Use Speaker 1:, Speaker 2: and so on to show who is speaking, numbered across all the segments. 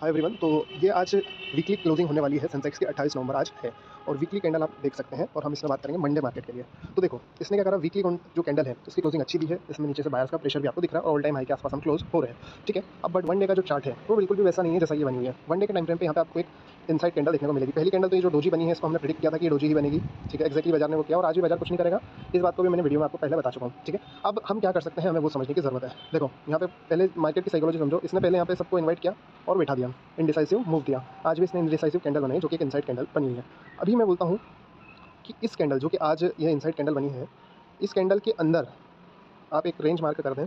Speaker 1: Hi everyone. तो ये आज वीकली क्लोजिंग होने वाली है। सेंसेक्स की 28 नवंबर आज है और वीकली कैंडल आप देख सकते हैं और हम इसमें बात करेंगे मंडे मार्केट के लिए। तो देखो इसने क्या करा, वीकली जो कैंडल है उसकी क्लोजिंग अच्छी दी है। इसमें नीचे से बायर्स का प्रेशर भी आपको दिख रहा है और ऑल टाइम हाई के आसपास हम क्लोज हो रहे हैं, ठीक है। अब बट वन डे का जो चार्ट है वो बिल्कुल भी वैसा नहीं है जैसा ये बनी हुई है। वन डे के टाइम फ्रेम पे यहाँ पे आपको एक इनसाइड कैंडल देखने को मिलेगी। पहली कैंडल तो ये जो डोजी बनी है इसको हमने प्रेडिक्ट किया था कि ये डोजी ही बनेगी, ठीक है। एक्जैक्टली बाजार ने वो किया और आज भी बाजार कुछ नहीं करेगा। इस बात को भी मैंने वीडियो में आपको पहले बता चुका हूँ, ठीक है। अब हम क्या कर सकते हैं, हमें वो समझने की ज़रूरत है। देखो यहाँ पे पहले मार्केट की साइकोलॉजी समझो। इसने पहले यहाँ पे सबको इन्वाइट किया और बैठा दिया, इंडिसाइसिव मूव दिया। आज भी इसने इंडिसाइसिव कैंडल बनाई जो कि एक इनसाइड कैंडल बनी हुई है। अभी मैं बोलता हूँ कि इस कैंडल जो कि आज यह इनसाइड कैंडल बनी है, इस कैंडल के अंदर आप एक रेंज मार्क कर दें,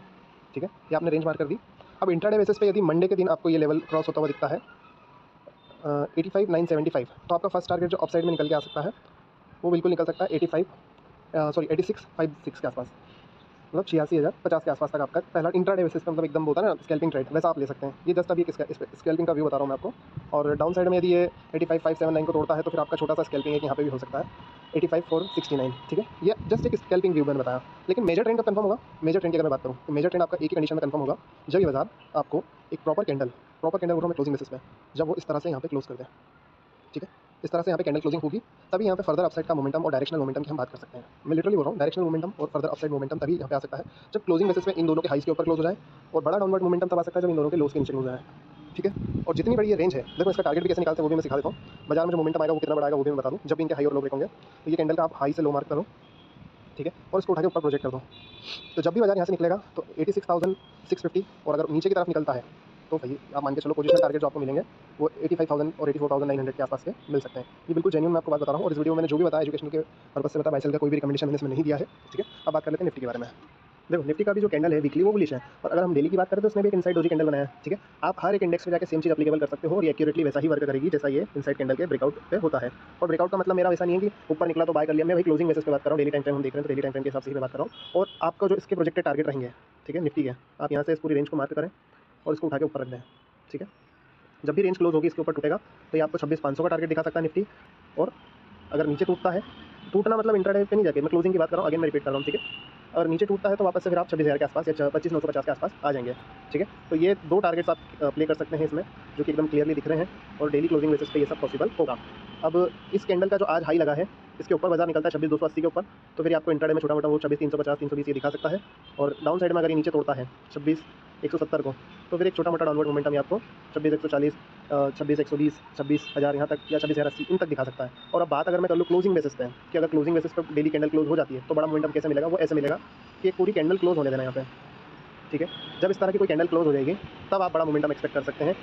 Speaker 1: ठीक है। ये आपने रेंज मार्क कर दी। अब इंट्राडे बेसिस पे यदि मंडे के दिन आपको ये लेवल क्रॉस होता हुआ दिखता है 85,975, तो आपका फर्स्ट टारगेट जो अपसाइड में निकल के आ सकता है वो बिल्कुल निकल सकता है 86,56 के आसपास, मतलब 86,050 के आसपास तक आपका पहला इंट्राडे बेसिस पे, मतलब एकदम होता है ना स्कैल्पिंग ट्रेड, वैसा आप ले सकते हैं। ये जस्ट अभी स्कैल्पिंग का व्यू बता रहा हूँ मैं आपको। और डाउन साइड में यदि ये 85,579 को तोड़ता है तो फिर आपका छोटा सा स्कैल्पिंग एक यहाँ पे भी हो सकता है 85,469, ठीक है। ये जस्ट एक स्कैल्पिंग व्यू मैंने बताया, लेकिन मेजर ट्रेंड कब कंफर्म होगा? मेजर ट्रेंड की अगर मैं बात करूँ तो मेजर ट्रेंड आपका एक ही कंडीशन में कंफर्म होगा, जब ये बाजार आपको एक प्रॉपर कैंडल बोल रहा हूँ मैं क्लोजिंग बेसिस पे, जब वो इस तरह से यहाँ पे क्लोज कर दे, ठीक है। इस तरह से यहाँ पे कैंडल क्लोजिंग होगी, तभी यहाँ पे फर्दर अपसाइड का मोमेंटम और डायरेक्शनल मोमेंटम की हम बात कर सकते हैं। मैं लिटरली बोल रहा हूँ, डायरेक्शनल मोमेंटम और फर्दर अपसाइड मोमेंटम तभी यहाँ पे आ सकता है जब क्लोजिंग बेसिस पे इन दोनों के हाइस के ऊपर क्लोज हो जाए, और बड़ा डाउनवर्ड मोमेंटम तब आ सकता है जब इन दोनों के लोज के नीचे क्लोज हो जाए, ठीक है। और जितनी बड़ी ये रेंज है, देखो इसका टारगेट भी कैसे निकालते हैं वो भी मैं सिखा देता हूँ। बाजार में जो मोमेंटम आएगा वो कितना बड़ा आएगा वो भी मैं बता दूँ, जब भी इनके हाई और लो ब्रेक होंगे। तो ये कैंडल का आप हाई से लो मार्क करो, ठीक है, और इसको उठा के ऊपर प्रोजेक्ट कर दो। तो जब भी बाजार यहाँ से निकलेगा तो 86,650, और अगर नीचे की तरफ निकलता है तो भाई आप मान के चलो पोजीशनल टारगेट जो आपको मिलेंगे वो 85,000 और 84,900 के आसपास के मिल सकते हैं। ये बिल्कुल जेन्युइन मैं आपको बात बता रहा हूँ, और इस वीडियो में मैंने जो भी बताया एजुकेशन के पर्पस से बताया, बाइसेल का कोई भी रिकमेंडेशन मैंने इसमें नहीं दिया है, ठीक है। अब बात कर लेते हैं निफ्टी के बारे में। देखो निफ्टी का भी जो कैंडल है वीकली वो बुलिश है, और अगर हम डेली की बात करें तो उसने भी एक इनसाइड डोजी कैंडल बनाया है, ठीक है। आप हर एक इंडेक्स पे जाकर सेम चीज़ एप्लीकेबल कर सकते हो और ये एक्यूरेटली वैसा ही वर्क करेगी जैसा ये इनसाइड कैंडल के ब्रेकआउट पे होता है। और ब्रेकआउट का मतलब मेरा वैसा नहीं है कि ऊपर निकला तो बाय कर लिया। मैं भाई क्लोजिंग बेसिस पे बात कर रहा हूँ, डेली टाइम फ्रेम हम देख रहे हैं तो डेली टाइम फ्रेम के हिसाब से ही मैं बात कर रहा हूँ। और आपका जो इसके प्रोजेक्टेड टारगेट रहेंगे, ठीक है, निफ्टी के, आप यहाँ से इस पूरी रेंज को मार्क करें और इसको उठा के ऊपर रख दें, ठीक है। जब भी रेंज क्लोज होगी इसके ऊपर टूटेगा तो ये आपको 26,500 का टारगेट दिखा सकता है निफ्टी। और अगर नीचे टूटता है, टूटना मतलब इंट्राडे पे नहीं जाके, मैं क्लोजिंग की बात कर रहा हूँ, अगेन मैं रिपीट कर रहा हूँ, ठीक है। अगर नीचे टूटता है तो वापस से फिर आप 26,000 के आसपास या 25,950 के आसपास आ जाएंगे, ठीक है। तो ये दो टारगेट्स आप प्ले कर सकते हैं इसमें, जो कि एकदम क्लियरली दिख रहे हैं, और डेली क्लोजिंग बेसिस पे ये सब पॉसिबल होगा। अब इस कैंडल का जो आज हाई लगा है, इसके ऊपर बाजार निकलता है 26,280 के ऊपर, तो फिर आपको इंट्राडे में छोटा मोटा वो 26,350 320 ये दिखा सकता है। और डाउन साइड में अगर ये नीचे तोड़ता है 26,170 को, तो फिर एक छोटा मोटा डाउनवर्ड मोमेंटम ये आपको 26,140, 26,120, 26,000 यहाँ तक या 26,080 इन तक दिखा सकता है। और अब बात अगर मैं कर लूँ क्लोजिंग बेसिस पे, कि अगर क्लोजिंग बेसिस पर डेली कैंडल क्लोज हो जाती है तो बड़ा मोमेंटम कैसे मिलेगा, वो ऐसे मिलेगा कि एक पूरी कैंडल क्लोज होने देना यहाँ पे, ठीक है। जब इस तरह की कोई कैंडल क्लोज हो जाएगी तब आप बड़ा मोमेंटम एक्सपेक्ट कर सकते हैं।